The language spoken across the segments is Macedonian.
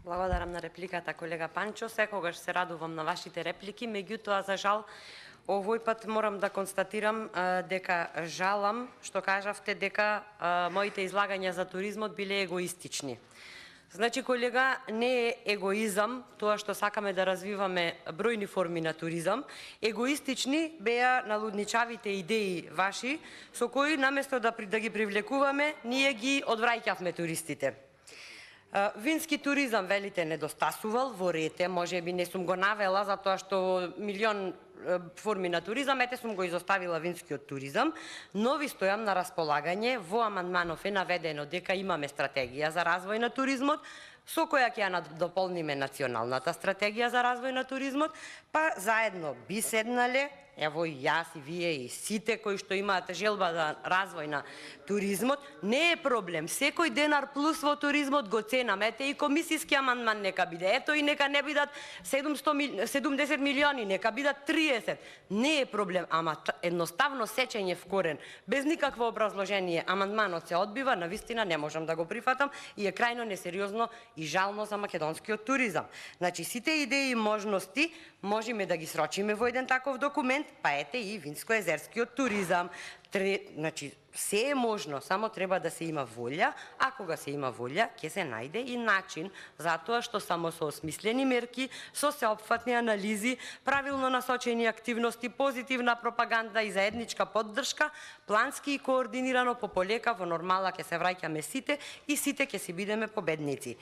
Благодарам на репликата, колега Панчо. Секогаш се радувам на вашите реплики, меѓутоа, за жал, овој пат морам да констатирам дека жалам што кажавте дека моите излагања за туризмот биле егоистични. Значи, колега, не е егоизам тоа што сакаме да развиваме бројни форми на туризам. Егоистични беа налудничавите идеи ваши, со кои наместо да ги привлекуваме, ние ги одвраќавме туристите. Вински туризам, велите, недостасувал во рете, може би не сум го навела, затоа што милион форми на туризам, ете сум го изоставила винскиот туризам, но ви стојам на располагање. Во амандманов е наведено дека имаме стратегија за развој на туризмот, со која ќе ја дополниме националната стратегија за развој на туризмот, па заедно би седнале, ево и јас и вие и сите кои што имаат желба за развој на туризмот, не е проблем. Секој денар плюс во туризмот го ценам. Ете и комисиски амандман нека биде. Ето и нека не бидат 70 милиони, нека бидат 30. Не е проблем, ама едноставно сечење в корен, без никакво образложение, амандманот се одбива, навистина не можам да го прифатам и е крајно несериозно и жално за македонскиот туризам. Значи, сите идеи и можности можеме да ги срочиме во еден таков документ, па ете и винско-езерскиот туризам. Значи, се е можно, само треба да се има волја, а кога се има волја, ќе се најде и начин, затоа што само со осмислени мерки, со сеопфатни анализи, правилно насочени активности, позитивна пропаганда и заедничка поддршка, плански и координирано пополека во нормала ќе се враќаме сите и сите ќе си бидеме победници.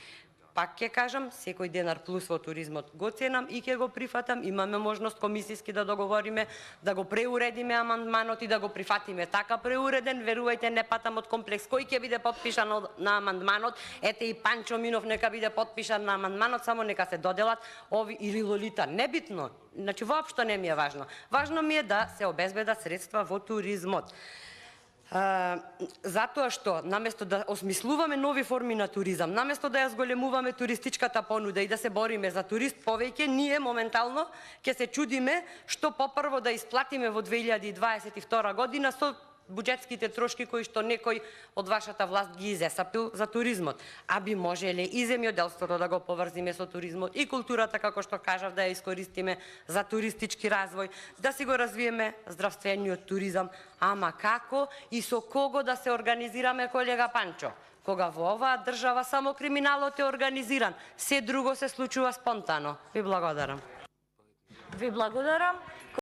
Пак ќе кажам, секој денар плюс во туризмот го ценам и ќе го прифатам. Имаме можност комисиски да договориме, да го преуредиме амандманот и да го прифатиме така преуреден. Верувајте, не патам од комплекс кој ќе биде потпишан на амандманот. Ете и Панчо Минов нека биде потпишан на амандманот, само нека се доделат ови или Лолита. Небитно, значи воопшто не ми е важно. Важно ми е да се обезбедат средства во туризмот. Затоа што, наместо да осмислуваме нови форми на туризам, наместо да ја зголемуваме туристичката понуда и да се бориме за турист повеќе, ние моментално ќе се чудиме што попрво да исплатиме во 2022 година со буџетските трошки кои што некој од вашата власт ги изесапил за туризмот. А би можеле и земјоделството да го поврзиме со туризмот, и културата, како што кажав, да ја искористиме за туристички развој, да си го развиеме здравствениот туризам. Ама како и со кого да се организираме, колега Панчо? Кога во оваа држава само криминалот е организиран, се друго се случува спонтано. Ви благодарам. Ви благодарам.